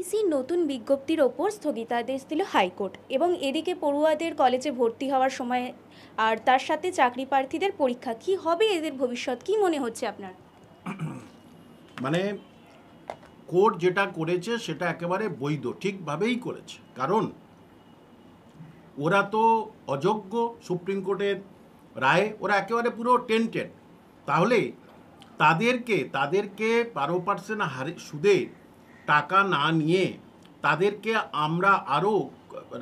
SSC নতুন বিজ্ঞপ্তির ওপর স্থগিতাদেশ দিল হাইকোর্ট এবং এদিকে পড়ুয়াদের কলেজে ভর্তি হওয়ার সময় আর তার সাথে চাকরি প্রার্থীদের পরীক্ষা কি হবে, এদের ভবিষ্যৎ কি মনে হচ্ছে আপনার? মানে কোর্ট যেটা করেছে সেটা একেবারে বৈধ, ঠিকভাবেই করেছে। কারণ ওরা তো অযোগ্য, সুপ্রিম কোর্টের রায়ে ওরা একেবারে পুরো টেন্টেড। তাহলে তাদেরকে 12% সুদে টাকা না নিয়ে তাদেরকে আমরা আরও,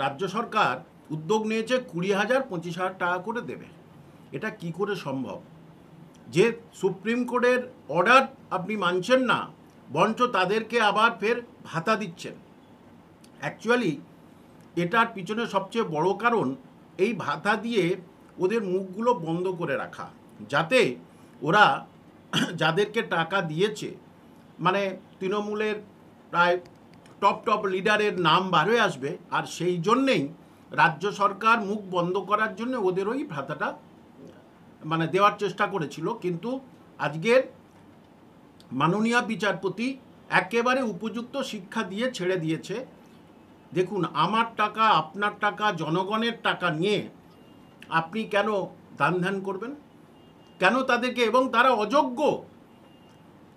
রাজ্য সরকার উদ্যোগ নিয়েছে 20,000 25,000 টাকা করে দেবে। এটা কি করে সম্ভব যে সুপ্রিম কোর্টের অর্ডার আপনি মানছেন না, বরঞ্চ তাদেরকে আবার ফের ভাতা দিচ্ছেন? অ্যাকচুয়ালি এটার পিছনে সবচেয়ে বড় কারণ এই ভাতা দিয়ে ওদের মুখগুলো বন্ধ করে রাখা, যাতে ওরা যাদেরকে টাকা দিয়েছে, মানে তৃণমূলের প্রায় টপ লিডারের নাম বার হয়ে আসবে, আর সেই জন্যেই রাজ্য সরকার মুখ বন্ধ করার জন্য ওদের ওই ভাতাটা মানে দেওয়ার চেষ্টা করেছিল। কিন্তু আজকের মাননীয় বিচারপতি একেবারে উপযুক্ত শিক্ষা দিয়ে ছেড়ে দিয়েছে। দেখুন, আমার টাকা, আপনার টাকা, জনগণের টাকা নিয়ে আপনি কেন দান ধ্যান করবেন? কেন তাদেরকে? এবং তারা অযোগ্য।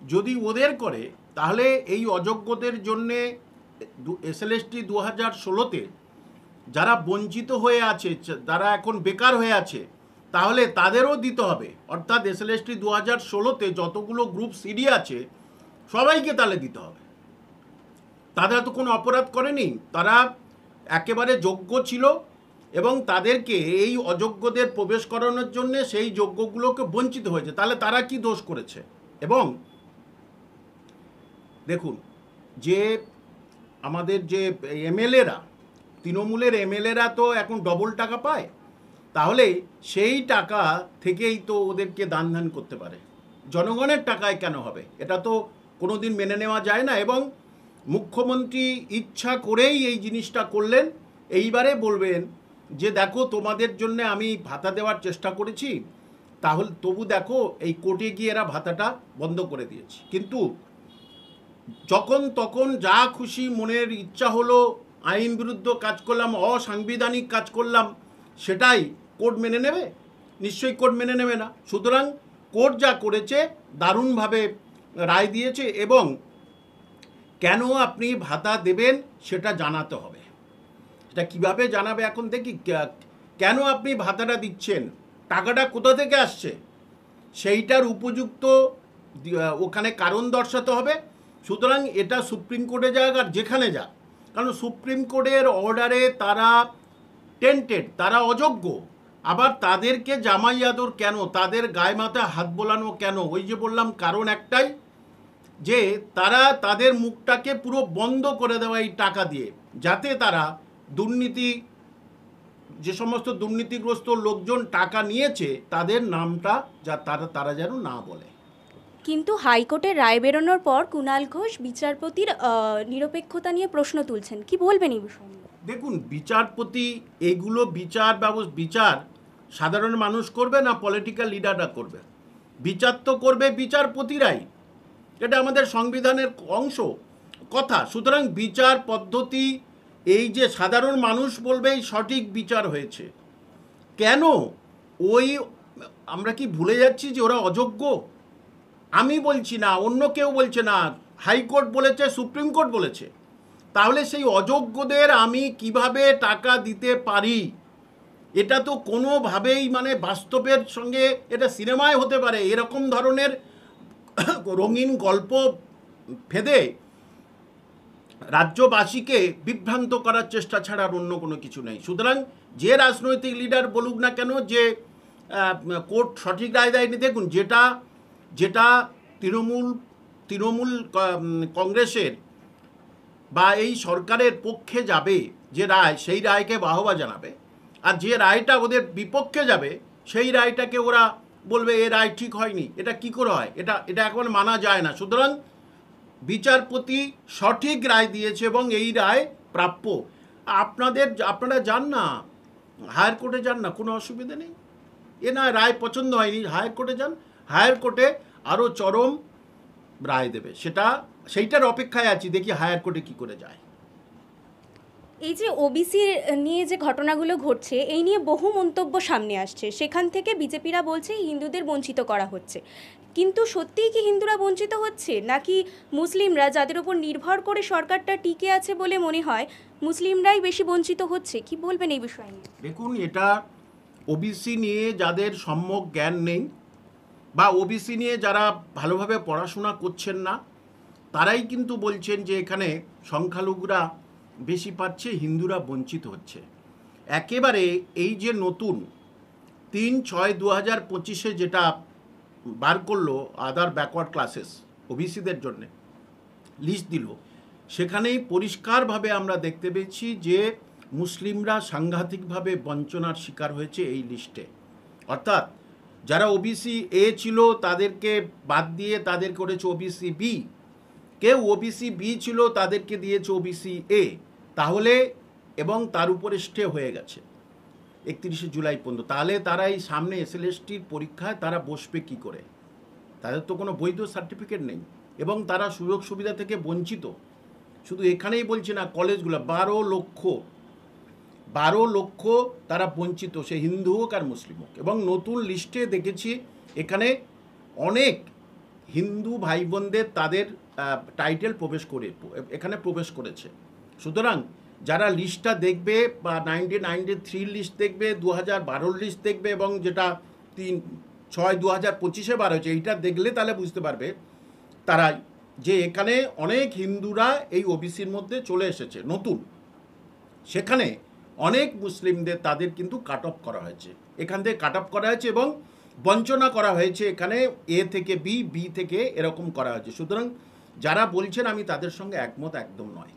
যদি ওদের করে, তাহলে এই অযোগ্যদের জন্যে এসএলএসটি 2016-তে যারা বঞ্চিত হয়ে আছে, যারা এখন বেকার হয়ে আছে, তাহলে তাদেরও দিতে হবে। অর্থাৎ এসএলএসটি 2016-তে যতগুলো গ্রুপ সিডি আছে সবাইকে তাহলে দিতে হবে। তারা তো কোনো অপরাধ করেনি, তারা একেবারে যোগ্য ছিল এবং তাদেরকে এই অযোগ্যদের প্রবেশ করানোর জন্য সেই যোগ্যগুলোকে বঞ্চিত হয়েছে। তাহলে তারা কি দোষ করেছে? এবং দেখুন, যে আমাদের যে এমএলএরা, তৃণমূলের এমএলএরা তো এখন ডবল টাকা পায়, তাহলে সেই টাকা থেকেই তো ওদেরকে দান ধ্যান করতে পারে। জনগণের টাকায় কেন হবে? এটা তো কোনোদিন মেনে নেওয়া যায় না। এবং মুখ্যমন্ত্রী ইচ্ছা করেই এই জিনিসটা করলেন। এইবারে বলবেন যে দেখো, তোমাদের জন্য আমি ভাতা দেওয়ার চেষ্টা করেছি, তাহলে তবু দেখো এই কোর্টে গিয়ে এরা ভাতাটা বন্ধ করে দিয়েছে। কিন্তু যখন তখন যা খুশি মনের ইচ্ছা হলো আইন বিরুদ্ধ কাজ করলাম, অসাংবিধানিক কাজ করলাম, সেটাই কোর্ট মেনে নেবে? নিশ্চয়ই কোর্ট মেনে নেবে না। সুতরাং কোর্ট যা করেছে দারুণভাবে রায় দিয়েছে। এবং কেন আপনি ভাতা দেবেন সেটা জানাতে হবে। সেটা কিভাবে জানাবে এখন দেখি। কেন আপনি ভাতাটা দিচ্ছেন, টাকাটা কোথা থেকে আসছে, সেইটার উপযুক্ত ওখানে কারণ দর্শাতে হবে। সুতরাং এটা সুপ্রিম কোর্টে যাক আর যেখানে যাক, কারণ সুপ্রিম কোর্টের অর্ডারে তারা টেন্টেড, তারা অযোগ্য। আবার তাদেরকে জামাই আদর কেন, তাদের গায়ে মাথায় হাত বোলানো কেন? ওই যে বললাম, কারণ একটাই, যে তারা তাদের মুখটাকে পুরো বন্ধ করে দেওয়া এই টাকা দিয়ে, যাতে তারা দুর্নীতি, যে সমস্ত দুর্নীতিগ্রস্ত লোকজন টাকা নিয়েছে তাদের নামটা তারা যেন না বলে। কিন্তু হাইকোর্টের রায় বেরোনোর পর কুণাল ঘোষ বিচারপতির নিরপেক্ষতা নিয়ে প্রশ্ন তুলছেন, কি বলবেন এই বিষয়ে? দেখুন, বিচারপতি এইগুলো বিচার সাধারণ মানুষ করবে না পলিটিক্যাল লিডাররা করবে? বিচার তো করবে বিচারপতিরাই, এটা আমাদের সংবিধানের অংশ, কথা। সুতরাং বিচার পদ্ধতি এই যে সাধারণ মানুষ বলবে এই সঠিক বিচার হয়েছে। কেন ওই আমরা কি ভুলে যাচ্ছি যে ওরা অযোগ্য? আমি বলছি না, অন্য কেউ বলছে না, হাইকোর্ট বলেছে, সুপ্রিম কোর্ট বলেছে। তাহলে সেই অযোগ্যদের আমি কিভাবে টাকা দিতে পারি? এটা তো কোনোভাবেই মানে বাস্তবের সঙ্গে, এটা সিনেমায় হতে পারে, এরকম ধরনের রঙিন গল্প ফেদে রাজ্যবাসীকে বিভ্রান্ত করার চেষ্টা ছাড়া আর অন্য কোনো কিছু নেই। সুতরাং যে রাজনৈতিক লিডার বলুক না কেন যে কোর্ট সঠিক রায় দেয়নি, দেখুন যেটা তৃণমূল কংগ্রেসের বা এই সরকারের পক্ষে যাবে যে রায়, সেই রায়কে বাহবা জানাবে। আর যে রায়টা ওদের বিপক্ষে যাবে সেই রায়টাকে ওরা বলবে এ রায় ঠিক হয়নি। এটা কি করে হয়? এটা এখন মানা যায় না। সুতরাং বিচারপতি সঠিক রায় দিয়েছে এবং এই রায় প্রাপ্য। আপনারা যান না, হায়ার কোর্টে যান না, কোনো অসুবিধা নেই। এ না রায় পছন্দ হয়নি, হায়ার কোর্টে যান, হায়ার কোর্টে আরও চরম রায় দেবে। সেটা সেইটার অপেক্ষায় আছি, দেখি হায়ার কোর্টে কি করে যায়। এই যে ওবিসি নিয়ে যে ঘটনাগুলো ঘটছে, এই নিয়ে বহু মন্তব্য সামনে আসছে। সেখান থেকে বিজেপিরা বলছে হিন্দুদের বঞ্চিত করা হচ্ছে, কিন্তু সত্যিই কি হিন্দুরা বঞ্চিত হচ্ছে, নাকি মুসলিমরা, যাদের উপর নির্ভর করে সরকারটা টিকে আছে বলে মনে হয়, মুসলিমরাই বেশি বঞ্চিত হচ্ছে? কি বলবেন এই বিষয় নিয়ে? দেখুন, এটা ওবিসি নিয়ে যাদের সম্যক জ্ঞান নেই বা ওবিসি নিয়ে যারা ভালোভাবে পড়াশোনা করছেন না, তারাই কিন্তু বলছেন যে এখানে সংখ্যালঘুরা বেশি পাচ্ছে, হিন্দুরা বঞ্চিত হচ্ছে। একেবারে এই যে নতুন 3/6/2025 যেটা বার করলো আদার ব্যাকওয়ার্ড ক্লাসেস ওবিসিদের জন্য লিস্ট দিল, সেখানেই পরিষ্কারভাবে আমরা দেখতে পেয়েছি যে মুসলিমরা সাংঘাতিকভাবে বঞ্চনার শিকার হয়েছে এই লিস্টে। অর্থাৎ যারা ওবিসি এ ছিল তাদেরকে বাদ দিয়ে তাদের করেছে ওবিসি বি, কেউ ওবিসি বি ছিল তাদেরকে দিয়েছে ওবিসি এ, তাহলে এবং তার উপরে স্টে হয়ে গেছে 31শে জুলাই পর্যন্ত। তাহলে তারা এই সামনে এসএলএসটির পরীক্ষায় তারা বসবে কি করে? তাদের তো কোনো বৈধ সার্টিফিকেট নেই এবং তারা সুযোগ সুবিধা থেকে বঞ্চিত। শুধু এখানেই বলছি না, কলেজগুলো 12 লক্ষ তারা বঞ্চিত, সে হিন্দু হোক আর মুসলিম হোক। এবং নতুন লিস্টে দেখেছি এখানে অনেক হিন্দু ভাই বোনদের তাদের টাইটেল এখানে প্রবেশ করেছে। সুতরাং যারা লিস্টটা দেখবে বা 1993 লিস্ট দেখবে, 2012 লিস্ট দেখবে এবং যেটা 3/6/2025 বার হয়েছে, এইটা দেখলে তাহলে বুঝতে পারবে তারা যে এখানে অনেক হিন্দুরা এই ওবিসির মধ্যে চলে এসেছে নতুন। সেখানে অনেক মুসলিমদের তাদের কিন্তু কাট অফ করা হয়েছে, এখান থেকে কাট অফ করা হয়েছে এবং বঞ্চনা করা হয়েছে। এখানে এ থেকে বি, বি থেকে এরকম করা হয়েছে। সুতরাং যারা বলছেন আমি তাদের সঙ্গে একমত একদম নয়।